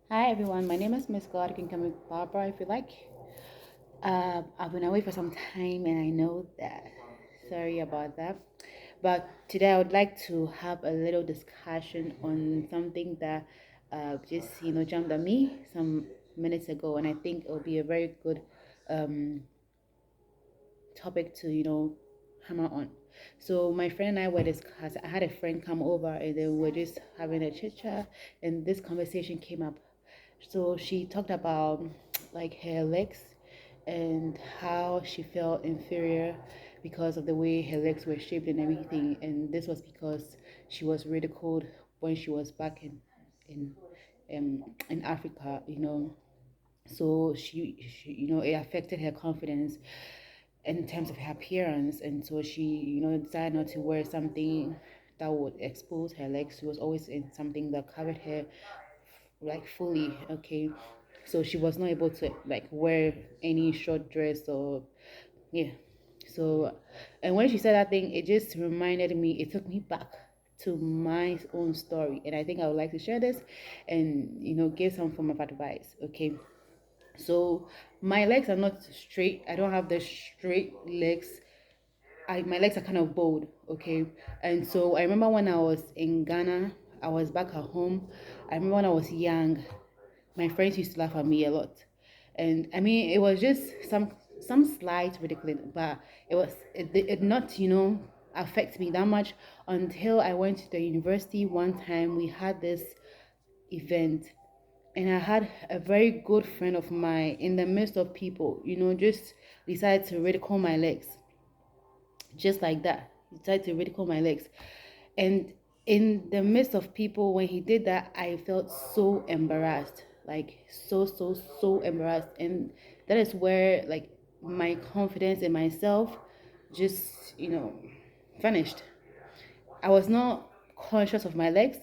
Hi everyone, my name is Miss God. You can call me Barbara if you like. I've been away for some time and I know that. Sorry about that. But today I would like to have a little discussion on something that just jumped at me some minutes ago, and I think it'll be a very good um, topic to hammer on. So my friend and I were discussing. I had a friend come over and then we were just having a chit chat, and this conversation came up. So she talked about like her legs and how she felt inferior because of the way her legs were shaped and everything. And this was because she was ridiculed when she was back in Africa, So she it affected her confidence in terms of her appearance, and so she decided not to wear something that would expose her legs. She was always in something that covered her like fully. Okay, so she was not able to like wear any short dress or yeah. So and when she said that thing, it just reminded me, it took me back to my own story, and I think I would like to share this and give some form of advice. Okay, so my legs are not straight. I don't have the straight legs. My legs are kind of bold, okay? And so I remember when I was in Ghana, I was back at home. I remember when I was young, my friends used to laugh at me a lot. And I mean, it was just some slight ridiculous, but it not, affect me that much until I went to the university one time. We had this event, and I had a very good friend of mine in the midst of people, just decided to ridicule my legs, just like that. He decided to ridicule my legs, and in the midst of people, when he did that, I felt so embarrassed, like so embarrassed, and that is where like my confidence in myself just vanished. I was not conscious of my legs.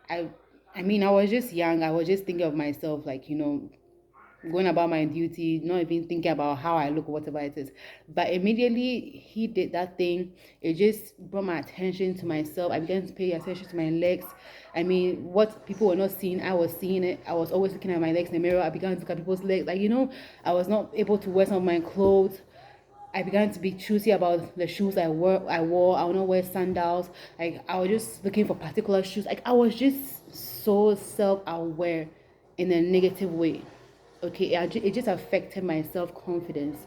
I I mean, I was just young. I was just thinking of myself, like, going about my duty, not even thinking about how I look, whatever it is. But immediately he did that thing, it just brought my attention to myself. I began to pay attention to my legs. I mean, what people were not seeing, I was seeing it. I was always looking at my legs in the mirror. I began to look at people's legs. Like, I was not able to wear some of my clothes. I began to be choosy about the shoes I wore. I would not wear sandals. Like, I was just looking for particular shoes. Like, I was just so self-aware in a negative way. Okay, it just affected my self-confidence.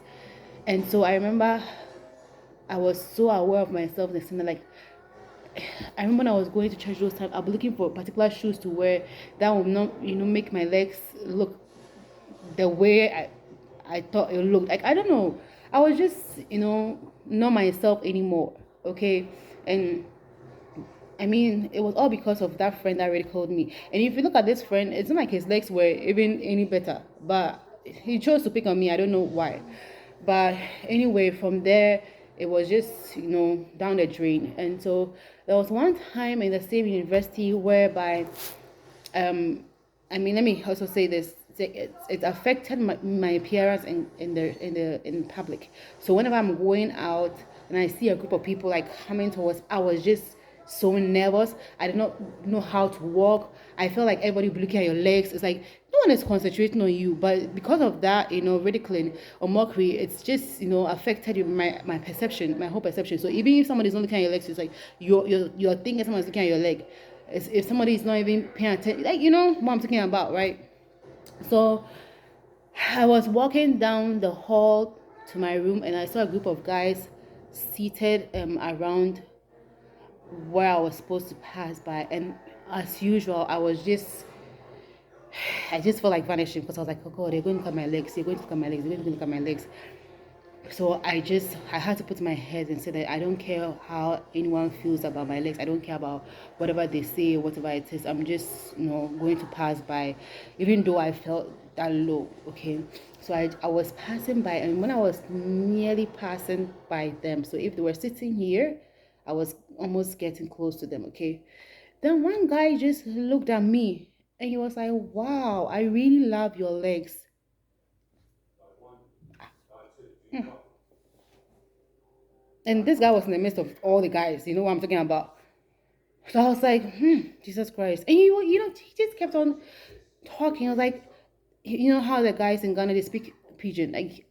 And so I remember I was so aware of myself and something like, I remember when I was going to church those times, I'll be looking for particular shoes to wear that will not, make my legs look the way I thought it looked. Like, I don't know. I was just, not myself anymore. Okay. And I mean, it was all because of that friend that really called me. And if you look at this friend, it's not like his legs were even any better. But he chose to pick on me. I don't know why. But anyway, from there, it was just, down the drain. And so there was one time in the same university whereby I mean, let me also say this. It affected my appearance in public. So whenever I'm going out and I see a group of people like coming towards, I was just so nervous. I did not know how to walk. I felt like everybody would be looking at your legs. It's like no one is concentrating on you. But because of that, ridiculing or mockery, it's just affected my perception, my whole perception. So even if somebody's not looking at your legs, it's like you're thinking someone's looking at your leg. If somebody is not even paying attention, like what I'm talking about, right? So I was walking down the hall to my room, and I saw a group of guys seated around where I was supposed to pass by, and as usual, I just felt like vanishing because I was like, oh God, they're going to look at my legs, they're going to look at my legs, they're going to look at my legs. So I had to put my head and say that I don't care how anyone feels about my legs. I don't care about whatever they say, whatever it is. I'm just, going to pass by, even though I felt that low. Okay. So I was passing by, and when I was nearly passing by them, so if they were sitting here, I was almost getting close to them. Okay. Then one guy just looked at me and he was like, wow, I really love your legs. And this guy was in the midst of all the guys. You know what I'm talking about? So I was like, Jesus Christ. And he just kept on. talking. I was like, you know how the guys in Ghana they speak pidgin. Like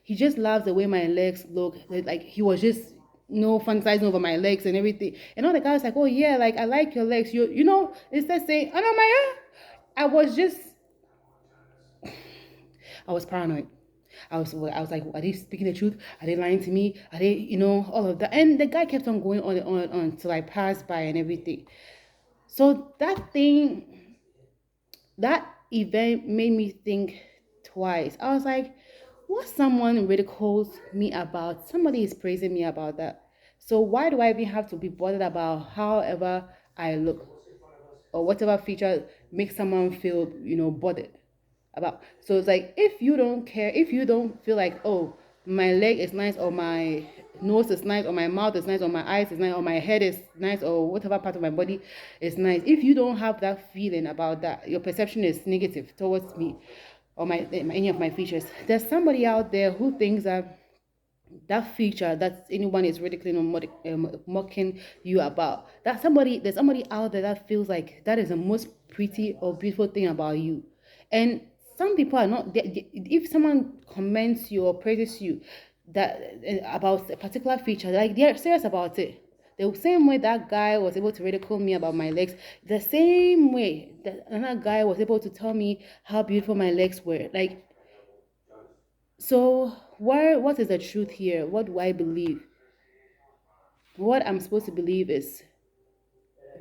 he just loves the way my legs look. Like he was just fantasizing over my legs and everything. And all the guys like, oh yeah, like I like your legs. Instead saying, oh no, my I was just I was paranoid. I was like, are they speaking the truth? Are they lying to me? Are they, all of that? And the guy kept on going on and on and on till I passed by and everything. So that event made me think twice. I was like, what someone ridicules me about, somebody is praising me about that. So why do I even have to be bothered about however I look or whatever feature makes someone feel, bothered about? So it's like, if you don't care, if you don't feel like, oh, my leg is nice, or my nose is nice, or my mouth is nice, or my eyes is nice, or my head is nice, or whatever part of my body is nice, if you don't have that feeling about that, your perception is negative towards me or any of my features, there's somebody out there who thinks that feature that anyone is ridiculing or mocking you about, there's somebody out there that feels like that is the most pretty or beautiful thing about you. And some people are not if someone comments you or praises you that about a particular feature, like they're serious about it. The same way that guy was able to ridicule me about my legs, the same way that another guy was able to tell me how beautiful my legs were. Like, so what is the truth here? What do I believe? What I'm supposed to believe is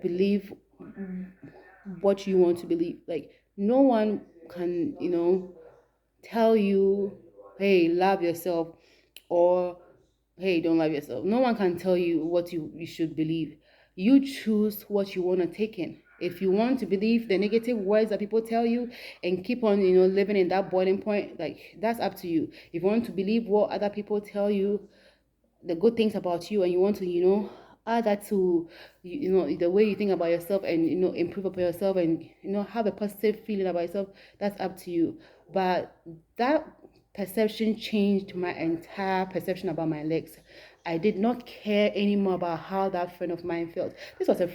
believe what you want to believe. Like, no one can, tell you, hey, love yourself, or hey, don't love yourself. No one can tell you what you should believe. You choose what you want to take in. If you want to believe the negative words that people tell you and keep on, living in that boiling point, like, that's up to you. If you want to believe what other people tell you, the good things about you, and you want to, add that to, the way you think about yourself, and, improve upon yourself, and, have a positive feeling about yourself, that's up to you. But that perception changed my entire perception about my legs. I did not care anymore about how that friend of mine felt. This was a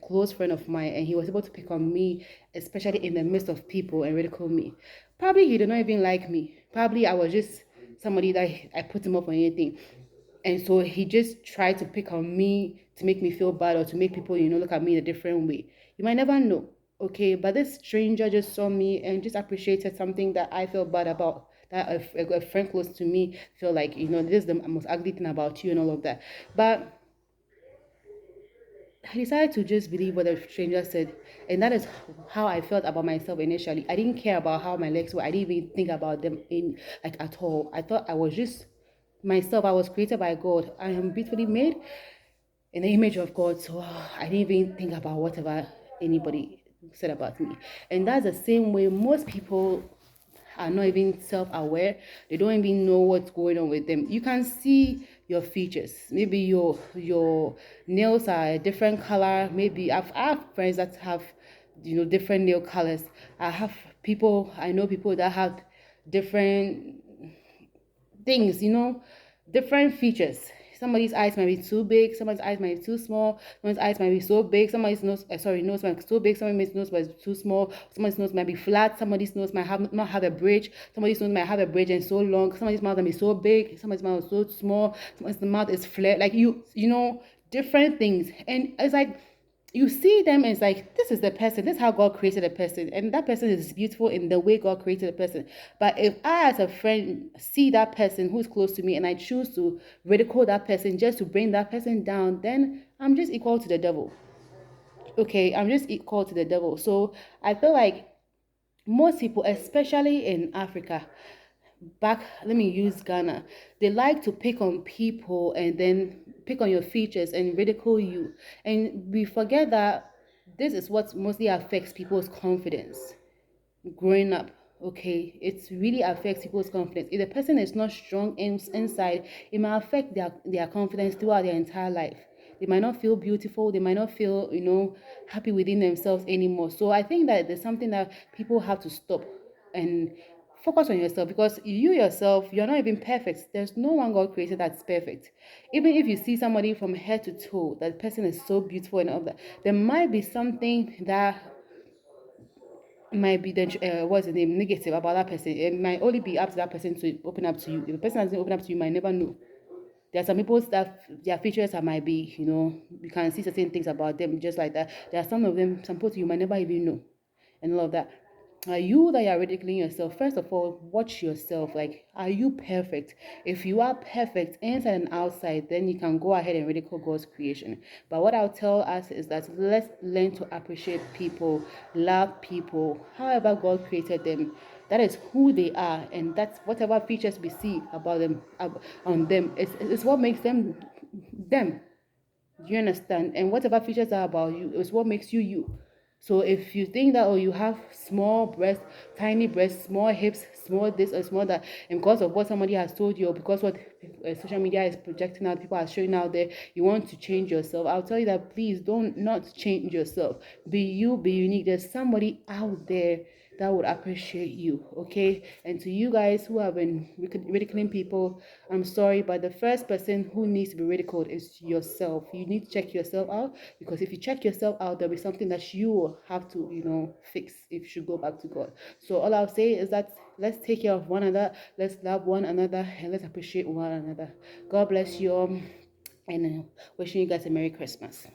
close friend of mine, and he was able to pick on me, especially in the midst of people, and ridicule me. Probably he did not even like me. Probably I was just somebody that I put him up on anything. And so he just tried to pick on me to make me feel bad, or to make people, look at me in a different way. You might never know. Okay, but this stranger just saw me and just appreciated something that I felt bad about. That a friend close to me feel like, this is the most ugly thing about you and all of that. But I decided to just believe what the stranger said, and that is how I felt about myself initially. I didn't care about how my legs were. I didn't even think about them in like at all. I thought I was just myself. I was created by God. I am beautifully made in the image of God. So I didn't even think about whatever anybody said about me. And that's the same way most people are not even self-aware. They don't even know what's going on with them. You can see your features. Maybe your nails are a different color. Maybe I have friends that have different nail colors. I know people that have different things, different features. Somebody's eyes might be too big, somebody's eyes might be too small, somebody's eyes might be so big, somebody's nose might be so big, somebody's nose might be too small, somebody's nose might be flat, somebody's nose might not have a bridge, somebody's nose might have a bridge and so long, somebody's mouth might be so big, somebody's mouth is so small, somebody's mouth is flat, like different things. And it's like, you see them and it's like, this is the person, this is how God created a person, and that person is beautiful in the way God created a person. But if I as a friend see that person who's close to me and I choose to ridicule that person just to bring that person down, then I'm just equal to the devil. Okay, I'm just equal to the devil. So I feel like most people, especially in Africa, let me use Ghana, they like to pick on people and then pick on your features and ridicule you. And we forget that this is what mostly affects people's confidence growing up. Okay, it really affects people's confidence. If the person is not strong inside, it might affect their confidence throughout their entire life. They might not feel beautiful, they might not feel happy within themselves anymore. So I think that there's something that people have to stop and focus on yourself, because you yourself, you're not even perfect. There's no one God created that's perfect. Even if you see somebody from head to toe, that person is so beautiful and all that, there might be something that might be the what's the name negative about that person. It might only be up to that person to open up to you. If the person doesn't open up to you, you might never know. There are some people that their features that might be, you can see certain things about them just like that. There are some of them, some people you might never even know, and all of that. You that are ridiculing yourself, first of all, watch yourself. Like, are you perfect? If you are perfect inside and outside, then you can go ahead and ridicule God's creation. But what I'll tell us is that let's learn to appreciate people, love people, however God created them. That is who they are, and that's whatever features we see about them, on them. It's what makes them them. Do you understand? And whatever features are about you is what makes you you. So if you think that, oh, you have small breasts, tiny breasts, small hips, small this or small that, and because of what somebody has told you, or because what social media is projecting out, people are showing out there, you want to change yourself. I'll tell you that please don't not change yourself. Be you, be unique. There's somebody out there that would appreciate you, okay? And to you guys who have been ridiculing people, I'm sorry, but the first person who needs to be ridiculed is yourself. You need to check yourself out, because if you check yourself out, there'll be something that you will have to, fix if you should go back to God. So all I'll say is that let's take care of one another, let's love one another, and let's appreciate one another. God bless you all, and wishing you guys a Merry Christmas.